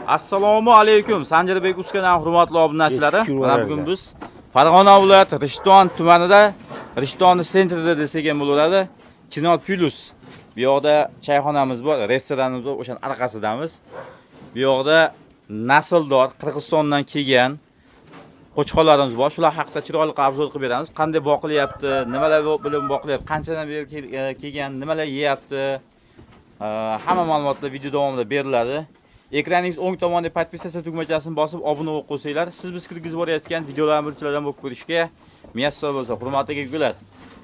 Assalomu alaykum. Sanjarbek Uskadan hurmatli obunachilari. Mana bugun biz Farg'ona viloyati Rishton tumanida, Rishton sentrida desak ham bo'laveradi. Chinor Plus. Bu yoqda chayxonamiz bor, restoranimiz bor, o'shaning orqasidamiz. Bu yoqda nasldor Qirg'izistondan kelgan qo'chqonlarimiz bor. Shular haqida chiroyli obzor qilib beramiz. Qanday boqilyapti, nimalar bilan boqilyapti, qanchadan beri kelgan, nimalar yeyapti. Hamma ma'lumotlar video davomida beriladi. Ekraningiz o'ng tomonda podpisatsiya tugmachasini bosib obuna bo'lib qo'ysanglar, siz biz kirgizib borayotgan videolarni birinchilardan bo'lib ko'rishga muyassar bo'lsa, hurmatli akalar.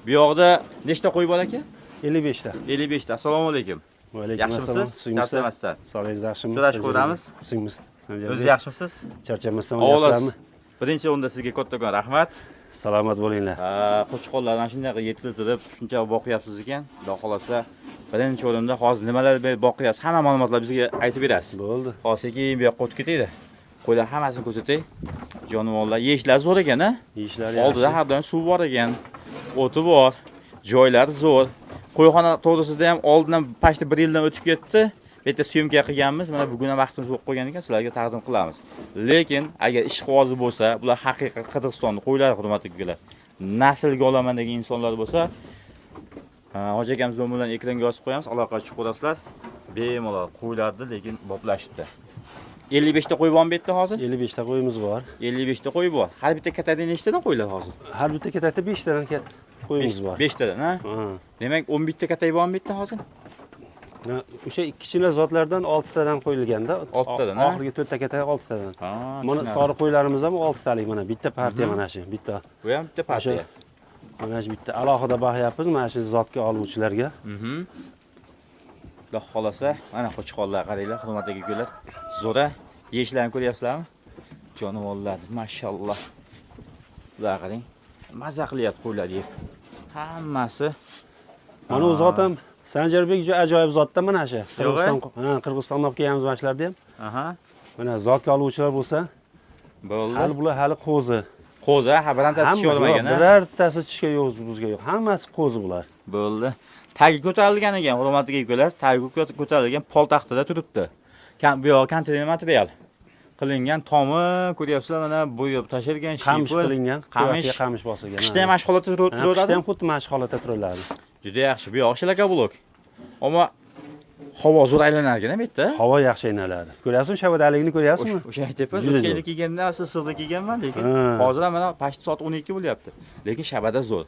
Bu yoqda nechta qo'y bor aka? 55 ta. 55 ta. Assalomu alaykum. Va alaykum assalom. Yaxshimisiz? Sog'ligingiz yaxshimi? So'rash ko'ramiz. Siz O'zingiz yaxshimisiz? Charchamasdan yaxshilarmi? Birinchi o'rinda sizga kattakon rahmat. Salomat bo'linglar. Qo'chqonlardan shunday yetiltirib, shuncha boqyapsiz ekan. Xudo xolasa, birinchi o'rinda hozir nimalar boqyapsiz, hamma ma'lumotlar bizga aytib berasiz. Bo'ldi. Hozir sekin bu yoqqa o'tib ketaydi. Qo'ylar hammasini ko'rsatay. Jonivorlar yeyishlar zo'r ekan-a? Yeyishlar yaxshi. Oldida har doim suv bor ekan. O'ti bor. Joylari zo'r. Qo'yxona to'g'risida ham oldindan pashta 1 yildan o'tib ketdi. Bu yerda syomka qilganmiz. Mana bugun ham vaqtimiz bo'lib qolgan ekan, sizlarga taqdim qilamiz. Lekin agar ish qozi bo'lsa, bular haqiqiy Qirg'izistonning qo'ylari, hurmatli akalar. Naslga olaman degan insonlar bo'lsa, Hoji akamiz bilan ekranga yozib qo'yamiz, aloqa chiqib ko'rasizlar. Bemalol qo'ylardi, lekin boplashibdi. 55 ta qo'y bormi bu yerda hozir? 55 ta qo'yimiz bor. 55 ta qo'y bor. Har bitta katada nechtadan qo'ylar hozir? Har bitta katada 5 tadan qo'yimiz bor. 5 tadan, ha? Demak, 11 ta katay bormi bu yerda hozir? O'sha kichkina zotlardan 6 tadan qo'yilganda, 6 tadan, ha? Oxirgi 4 ta kata 6 tadan. Mana tushunarli. sariq qo'ylarimiz ham 6 talik mana bitta partiya mana shu, bitta. Bu ham bitta partiya. Mana shu bitta alohida baqyapmiz mana shu zotga oluvchilarga. Xudo xolasa, mana qo'chqonlar qaranglar, hurmatli akalar. Zo'ra yeyishlarini ko'ryapsizlarmi? Jonivorlar, mashalloh. Ular qarang. Maza qilyapti qo'ylar yeb. Hammasi. Mana u zot ham Sanjarbek juda ajoyib zotda mana shu. Qirg'izistondan olib kelganmiz mana shularni ham. Mana zotga oluvchilar bo'lsa, bo'ldi. hali bular hali qo'zi. Qo'zi, ha, birantasi tishga olmagan, ha? Birortasi tishga yo'q, bizga yo'q. Hammasi qo'zi bular. Bo'ldi. Tagi ko'tarilgan ekan, hurmatli akalar. Tagi ko'tarilgan poltaxtada turibdi. Bu yoq konteyner material qilingan, tomi ko'ryapsizlar, mana bo'yab tashalgan, qamish qilingan, qamish bosilgan. Qishda ham mashq holatda turadi. Qishda ham xuddi mashq holatda turiladi. Juda yaxshi. Bu yoq shilaka blok. Ammo havo zo'r aylanar ekan, bu yerda. Havo yaxshi aylanadi. Ko'ryapsizmi, shabadaligini ko'ryapsizmi? O'sha aytyapman, o'tgan kelganda issiqda kelganman, lekin hozir ham mana pashti soat 12 bo'lyapti. Lekin shabada zo'r.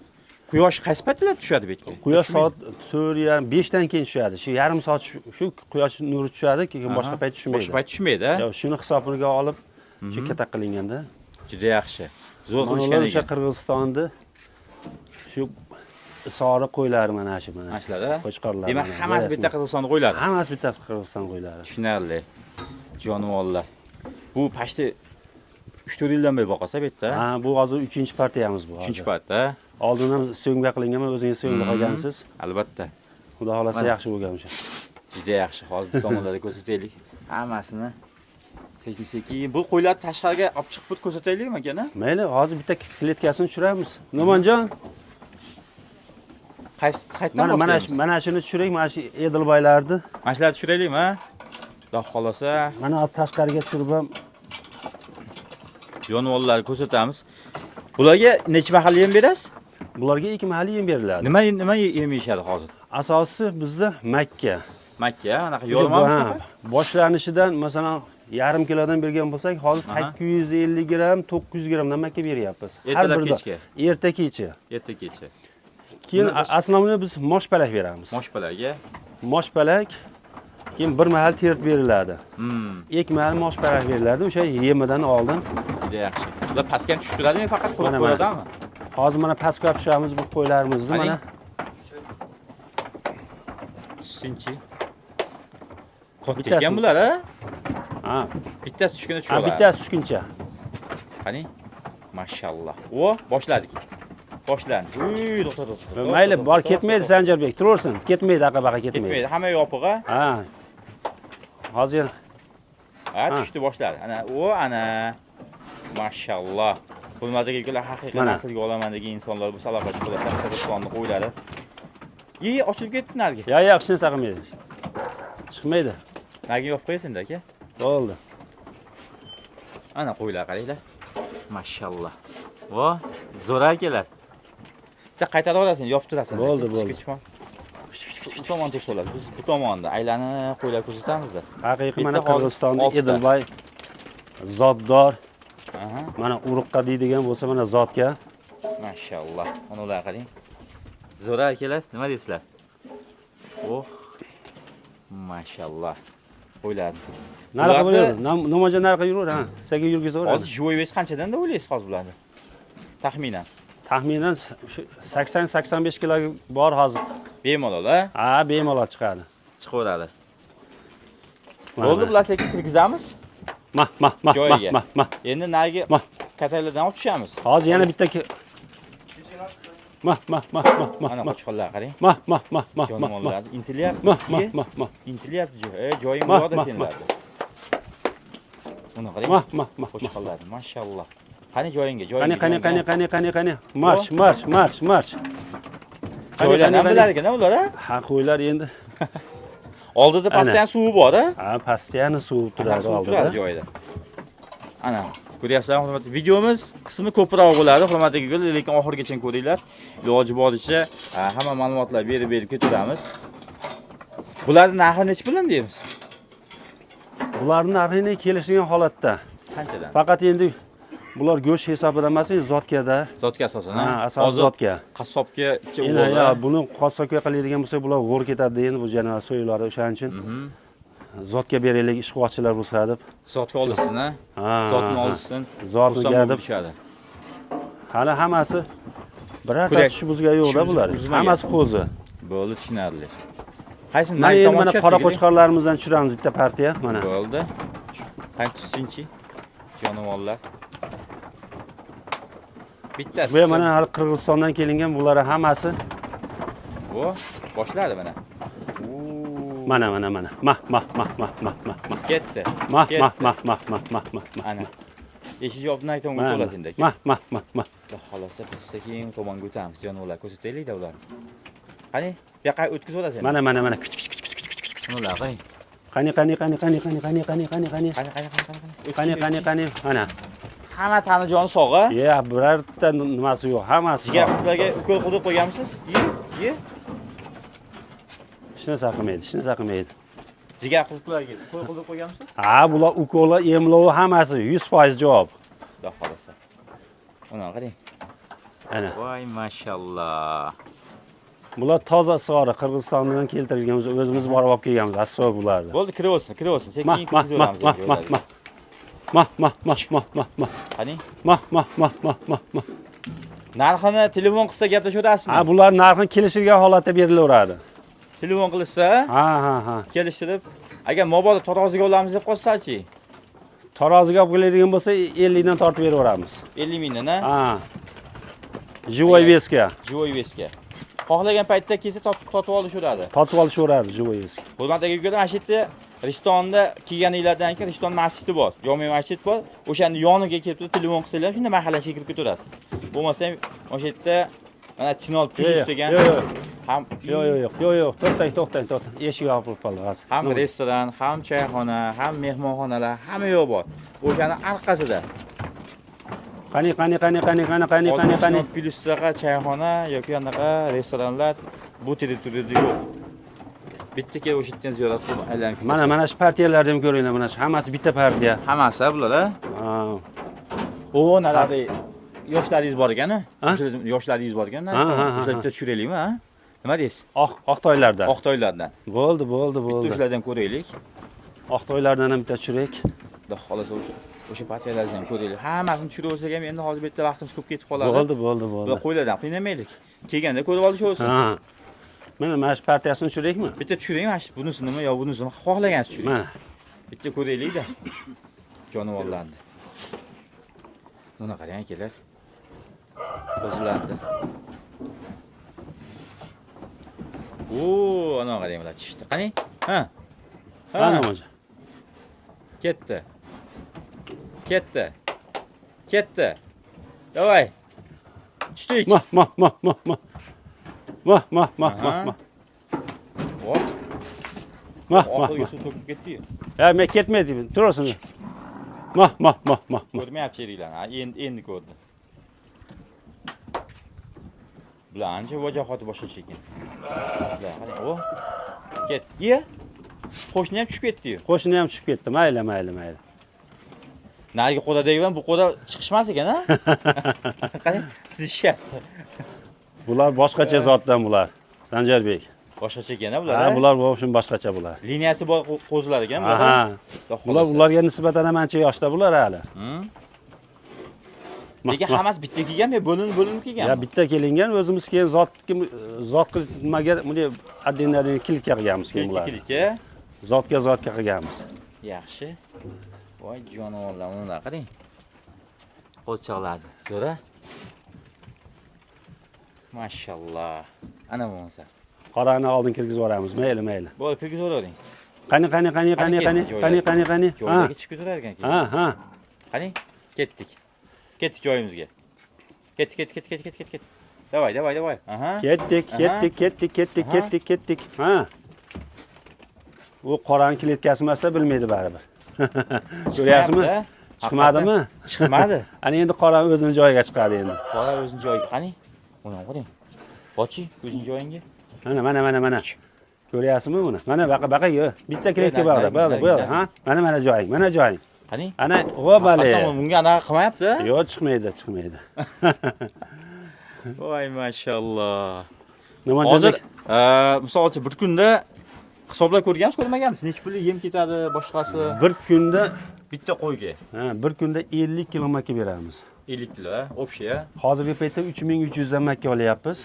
Quyosh qaysi paytda tushadi bu yerga? Quyosh soat 4:30 dan keyin tushadi. Shu yarim soat shu quyosh nuri tushadi, keyin boshqa payt tushmaydi. Boshqa payt tushmaydi. Yo'q, shuni hisobiga olib, shu katta qilinganda. Juda yaxshi. Zo'r qilishgan ekan. O'sha Qirg'izistonda shu soriq qo'ylar mana shu mana. Mashlarda. Qo'chqorlar. Demak, hammasi bitta Qirg'iziston qo'ylari. Hammasi bitta Qirg'iziston qo'ylari. Tushunarli. Jonivorlar. Bu pashti 3-4 yildan beri boqasa bu yerda. Ha, bu hozir 3-partiyamiz bu. 3-partiya. Oldin ham so'ngga qilingan, o'zingiz so'ngga qilgansiz. Albatta. Xudo xolasa yaxshi bo'lgan o'sha. Juda yaxshi. Hozir tomonlarda ko'rsataylik. Hammasini sekin-sekin. Bu qo'ylarni tashqariga olib chiqib ko'rsataylikmi aka? Mayli, hozir bitta kletkasini tushiramiz. No'monjon. Qayerdan mana shuni tushiring, mana shu Edilboylarni. Mana shularni tushiraylikmi? Xudo xolasa. Mana hozir tashqariga tushirib ham jonivorlarni ko'rsatamiz. Bularga necha mahal yem berasiz? Bularga 2 mahal yem beriladi. Nima yem yeyishadi hozir? Asosiysi bizda makka. Makka, anaqa yo'lmami? Boshlanishidan masalan yarim kilodan bergan bo'lsak, hozir 850 gram, 900 gramdan makka beryapmiz. Har birida. Erta kecha. Erta kecha. Keyin asosiy biz moshpalak beramiz. Moshpalakga? Moshpalak keyin bir mahal terib beriladi. Ek mahal moshpalak beriladi, o'sha yemidan oldin. Juda yaxshi. Bular pastga tushib turadimi, faqat qurib qo'yadimi? Hozir mana pastga tushamiz bu qo'ylarimizni mana. Sinchi. Katta ekan bular, ha? Ha. Bittasi tushganda tushadi. Ha, bittasi tushguncha. Qani? Mashalloh. O, boshladik. Boshlandi. Uy, to'xta. Mayli, bor ketmaydi Sanjarbek, turaversin. Ketmaydi, aqa-baqa ketmaydi. Ketmaydi, hamma yopiq, ha? Ha. Hozir. Ha, tushdi boshladi. Ana. Mashalloh. Hurmatli akalar, haqiqiy naslga olaman degan insonlar bu aloqa chiqilsa, Qirg'izistonning qo'ylari. Ochilib ketdi narga. Yo'q, hech narsa qilmaydi. Chiqmaydi. Narga yopib qo'yasin-da aka. Bo'ldi. Ana qo'ylar qaranglar. Mashallah. Vo, zo'r akalar. Bitta qaytarib olasan, yopib turasan. Bo'ldi, bo'ldi. Bu tomon to'sa oladi. Biz bu tomonda aylanib qo'ylar ko'rsatamiz. Haqiqiy mana Bitta hozir Qirg'izistonda oltita. Edilboy zotdor, Aha. mana urug'qa deydigan bo'lsa mana zotga. Mashallah. Mana ular qarang. Zo'r akalar, nima deysizlar? Oh. Mashallah. Qo'ylar. Nariga bo'laydi. Nimoja nariga yuraver, ha. Sizga yurgizaveradi. Hozir joyingiz qanchadan deb o'ylaysiz hozir bularni? Taxminan. Taxminan 80-85 kg bor hozir. Bemalol, ha? Ha, bemalol chiqadi. Chiqaveradi. Bo'ldi, bular sekin kirgizamiz. Mah. Joyiga. Mah. Endi nariga Mah. katallardan olib tushamiz. Hozir yana bitta Mah. Mana qo'chqonlar qarang. Mah. Jonivorlar intilyapti. Mah. Intilyapti. Joying yo'qda senlarda. Buni qarang. Mah. Qo'chqonlar, mashallah. Qani joyingga, Qani. Marsh. Joylar ham bilarkan ular, ha? Ha, qo'ylar endi. Oldida pastdan suvi bor, ha? Ha, pastdan suv turadi oldida. joyida. Ana, ko'ryapsizlar, hurmatli videomiz qismi ko'proq bo'ladi, hurmatli gular, lekin oxirigacha ko'ringlar. Iloji boricha hamma ma'lumotlar berib ketaveramiz. Bularning narxi necha puldan deymiz? Bularning narxini kelishgan holatda. Qanchadan? Faqat endi bular go'sht hisobidan emas, zotkada. Zotga asosan, Ha, asosan zotga. Qassobga Endi buni qassobga qiladigan bo'lsa, bular g'o'r ketadi endi bu jana so'ylari o'shaning uchun. Zotga beraylik, ishqochilar bo'lsa deb. Zotga olsin, ha? Ha. Zotni olsin. Zotni gadib. Hali hammasi birorta tush buzga yo'qda bular. Hammasi qo'zi. Bo'ldi, tushunarli. Qaysini Mana nang endi tomon mana qora qo'chqorlarimizdan tushiramiz bitta partiya, mana. Bo'ldi. Qani tushsinchi? Jonivorlar. Bittasi. Bu mana hali Qirg'izistondan kelingan bular hammasi. Bu boshladi mana. Mana. Ketdi. Mah. Ana. Eshik yopni aytib o'tolasiz endi. Mah. Xudo xolasa biz sekin tomonga o'tamiz. Jonivorlar ko'rsataylik-da ularni. Qani, bu yoqqa o'tkazib olasiz. Mana. Ular qarang. Qani. Mana. Hamma tani joni sog'a. Ya, birorta nimasi yo'q, hammasi. Jigarlarga ukol qudib qo'yganmisiz? Ye. Hech narsa qilmaydi. Jigar quluplarga ukol qudib qo'yganmisiz? Ha, bular ukola, emlovi hammasi 100% javob. Xudo xolasa. Mana qarang. Ana. Voy, mashallah. Bular toza sig'ora Qirg'izistondan keltirilgan, o'zimiz borib olib kelganmiz, aslo bularni. Bo'ldi, kirib olsin. Sekin kirgizamiz endi. Mah. Qani? Mah. Narxini telefon qilsa gaplashaverasizmi? Ha, bular narxi kelishilgan holatda berilaveradi. Telefon qilsa, Ha. kelishtirib, agar mobodo taroziga olamiz deb qolsa-chi? Taroziga olib keladigan bo'lsa 50 dan tortib beraveramiz. 50 mingdan, ha? Ha. Живой весga. Живой весga. Xohlagan paytda kelsa sotib olishaveradi. Sotib olishaveradi живой весga. Hurmatli gular, mana shu yerda Rishtonda kelganinglardan keyin Rishton masjidi bor. Jome masjid bor. O'shani yoniga kelib turib telefon qilsanglar, shunda mahallaga kirib ketaverasiz. Bo'lmasa, o'sha yerda mana Chinol Plus degan ham Yo'q. To'xtang. Eshik yopilib qoldi hozir. Ham restoran, ham choyxona, ham mehmonxonalar, hamma yo'q bor. O'shani orqasida. Qani. Chinol Plusdaqa choyxona yoki anaqa restoranlar bu territoriyada yo'q. Bitta kelib o'sha yerdan ziyorat qilib aylanib ketasiz. Mana shu partiyalarni ham ko'ringlar, mana shu hammasi bitta partiya. Hammasi bular, ha? Ha. O, narada yoshlaringiz bor ekan-a? Yoshlaringiz bor ekan-a? O'sha bitta tushiraylikmi, ha? Nima deysiz? Oqtoylardan. Oqtoylardan. Bo'ldi. Bitta shulardan ko'raylik. Oqtoylardan ham bitta tushirik. Xudo xolasa o'sha partiyalardan ko'raylik. Hammasini tushirib olsak ham endi hozir bitta vaqtimiz ko'p ketib qoladi. Bo'ldi. Bular qo'ylardan qiynamaylik. Kelganda ko'rib olishaversin. Ha. Mana shu partiyasini tushirikmi? Bitta tushiring, mana shu bunisi nima yo bunisini xohlagansiz tushiring. Mana. Bitta ko'raylik-da. Jonivorlarni. Buni qarang akalar. Qo'zilandi. Ana qarang bular chishdi. Qani? Ha. Mana o'zi. Ketdi. Davay. Tushdik. Mah. Oxirgi suv to'kib ketdi-yu. Ya, men ketmaydi. Turasan. Mah. Ko'rmayapti sheringlar. Ha, endi ko'rdi. Bular ancha vajohati boshqacha ekan. Bular qarang, o. Ket. Ye. Qo'shni ham tushib ketdi-yu. Qo'shni ham tushib ketdi. Mayli. Narigi qo'dadagi bu qo'da chiqishmas ekan, ha? Qarang, sizishyapti. Bular boshqacha zotdan bular. Sanjarbek. Boshqacha ekan-a bular. Ha, bular bo'shim boshqacha bular. Liniyasi bor qo'zilar ekan bular. Ha. Ularga nisbatan ham ancha yoshda bular hali. Lekin hammasi bitta kelgan, bo'linib kelgan. Ya bitta kelingan, o'zimiz keyin zot nimaga bunday addenlarni kilitga qilganmiz keyin bular. Kilitga. Zotga qilganmiz. Yaxshi. Voy jonivorlar, mana qarang. Qo'zchoqlarni. Zo'ra. Mashallah. Ana bo'lsa. Qorani oldin kirgizib yuboramiz. Mayli. Bo'l, kirgizib yuboring. Qani. Joyga chiqib ketaverar ekan. Ha. Qani? Ketdik joyimizga. Ket. Davay. Aha. Ketdik. Ha. U qorani klitkasi emasda bilmaydi baribir. Ko'ryapsizmi? Chiqmadimi? Chiqmadi. Ana endi qora o'zining joyiga chiqadi endi. Qora o'zining joyiga. Qani? Mana qarang. Bochi o'zining joyingga. Mana. Ko'ryapsizmi buni? Mana baqa yo. Bitta klitka bor. Ha? Mana joying. Qani? Ana, o bale. Bunga anaqa qilmayapti? Yo'q, chiqmaydi. Voy mashallah. Hozir misol uchun bir kunda hisoblab ko'rmagansiz? Nech pulli yem ketadi, boshqasi? Bir kunda bitta qo'yga. Ha, bir kunda 50 kilo makka beramiz. 50 kilo, общий. Hozirgi paytda 3300 dan makka olyapmiz.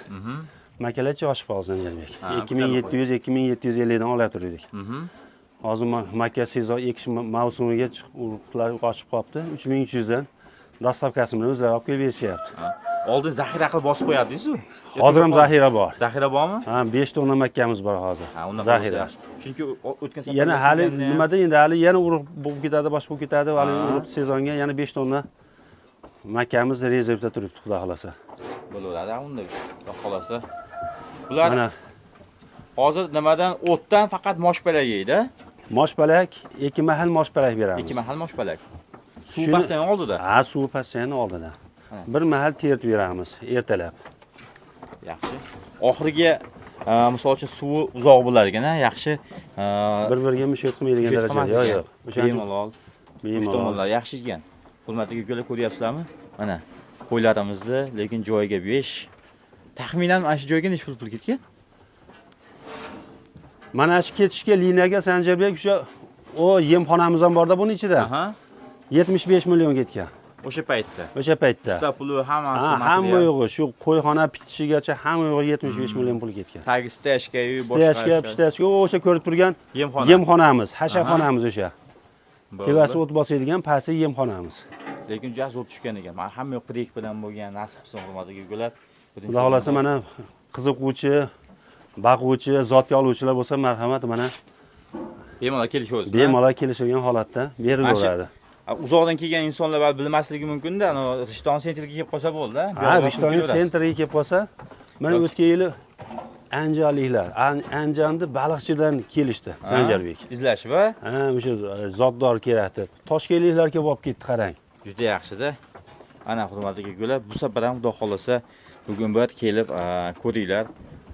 Makkalarcha oshib qolsin demak. 2750 dan olib turdik. Hozir makka sezon ekish mavsumiga oshib qolibdi. 3300 dan dastavkasi bilan o'zlari olib kelib berishyapti. Oldin zaxira qilib bosib qo'yadingiz-ku. Hozir ham zaxira bor. Zaxira bormi? Ha, 5 tonna makkamiz bor hozir. Ha, undan zaxira. Chunki o'tgan safar yana hali nimada endi hali yana urib bo'lib ketadi, boshqa bo'lib ketadi. Hali urib sezonga yana 5 tonna makkamiz rezervda turibdi, xudo xolasa. Bo'laveradi, unda. Xudo xolasa. Bular mana hozir nimadan o'tdan faqat moshpalak yeydi. Moshpalak, 2 mahal moshpalak beramiz. 2 mahal moshpalak. Suv pastdan oldida. Ha, suv pastdan oldida. Bir mahal terit beramiz ertalab. Yaxshi. Oxiriga misol uchun suvi uzoq bo'lar ekan-a, yaxshi. Bir-biriga mushot qilmaydigan darajada. Yo'q. Bemalol. Tomonlar yaxshi ekan. Hurmatli ukalar, ko'ryapsizlarmi? Mana qo'ylarimizni, lekin joyiga 5. Taxminan mana shu joyga nechta pul ketgan? Mana shu ketishga liniyaga Sanjarbek o yemxonamiz ham borda buning ichida. 75 million ketgan. O'sha paytda. Usta puli hammasi material. Hamma yo'g'i shu qo'yxona bitishigacha hamma yo'g'i 75 million pul ketgan. Tagi stashka-yu boshqa. Stashka o'sha ko'rib turgan yemxonamiz, hashaxonamiz o'sha. Tevasi o't bosadigan pasti yemxonamiz. Lekin jaz o't tushgan ekan. Mana hamma yo'q qirek bilan bo'lgan, nasib qilsin hurmatli ukalar. Xudo xolasa mana qiziquvchi, baquvchi, zotga oluvchilar bo'lsa marhamat mana bemalol kelishaversin. Bemalol kelishgan holatda berilaveradi. Uzoqdan kelgan insonlar va bilmasligi mumkin-da, Rishton sentriga kelib qolsa bo'ldi-da. Ha, Rishton sentriga kelib qolsa, mana o'tgan yili Anjonliklar, Anjonni baliqchidan kelishdi Sanjarbek. Izlash va o'sha zotdor kerakdi. Toshkentliklar kelib olib ketdi, qarang. Juda yaxshi-da. Ana hurmatli ukalar, bu safar ham xudo xolasa bugun bir kelib ko'ringlar.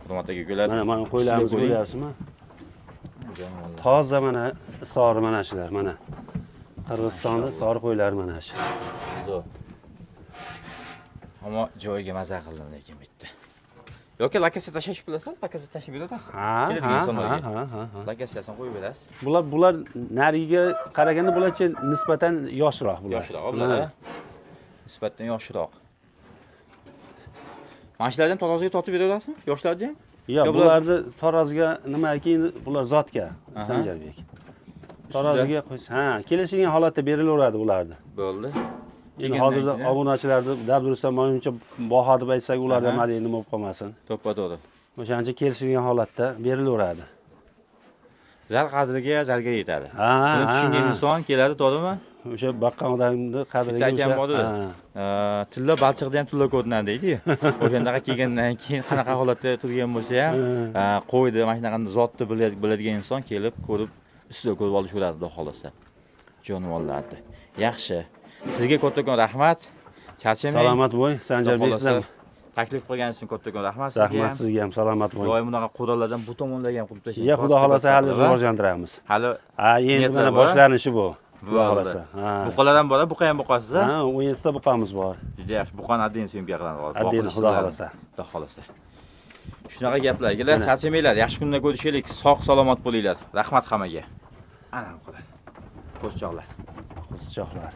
Hurmatli ukalar. Mana qo'ylarimiz ko'ryapsizmi? Toza mana sori mana shular, mana. Qirg'izistonda sori qo'ylar mana shu. Zo'r. Ammo joyiga maza qildim lekin bitta. Yoki lakasa tashlash bilasan? Lakasa tashlab berasiz? Ha. Lakasasini qo'yib berasiz. Bular nariga qaraganda bularcha nisbatan yoshroq bular. Yoshroq bular. Nisbatan yoshroq. Mashlardan to'g'riga tortib beraverasizmi? Yoshlarni ham? Yo'q, bularni taroziga nimaki bular zotga Sanjarbek. Taroziga qo'ysa, kelishgan holatda berilaveradi bularni. Bo'ldi. Endi hozirda obunachilarni dabdurustdan menimcha baho deb aytsak, ularda nima bo'lib qolmasin. To'ppa-to'g'ri. O'shancha kelishgan holatda berilaveradi. Zal qadriga zalga yetadi. Buni tushungan inson keladi, to'g'rimi? O'sha baqqan odamni qadriga ekan bordi. Tilla balchiqda ham tilla ko'rinadi deydi. O'shandaqa kelgandan keyin qanaqa holatda turgan bo'lsa ham, qo'ydi, mana shunaqa zotni biladigan inson kelib ko'rib, ustida ko'rib olishaveradi, xudo xolasa. jonivorlarni. Yaxshi. Sizga kattakon rahmat. Charchamang. Salomat bo'ling, Sanjarbek siz ham. Taklif qilganingiz uchun kattakon rahmat sizga. Rahmat sizga ham, salomat bo'ling. Doim bunaqa qo'rallardan bu tomonlarga ham qilib tashlang. Ya xudo xolasa hali rivojlantiramiz. Hali Ha, endi niyatlar mana bor. boshlanishi bu. Xudo xolasa. Ha. buqalar ham bor, buqa ham boqasiz a? Ha, 17 ta buqamiz bor. Juda yaxshi. Buqani adden sevib yaqinlanib qoldi. Adden xudo xolasa. Xudo xolasa. Shunaqa gaplar. Kelar, charchamanglar. Yaxshi kunda ko'rishaylik. Sog' salomat bo'linglar. Rahmat hammaga. Ana buqalar. Qo'shchoqlar. Qo'zichoqlar.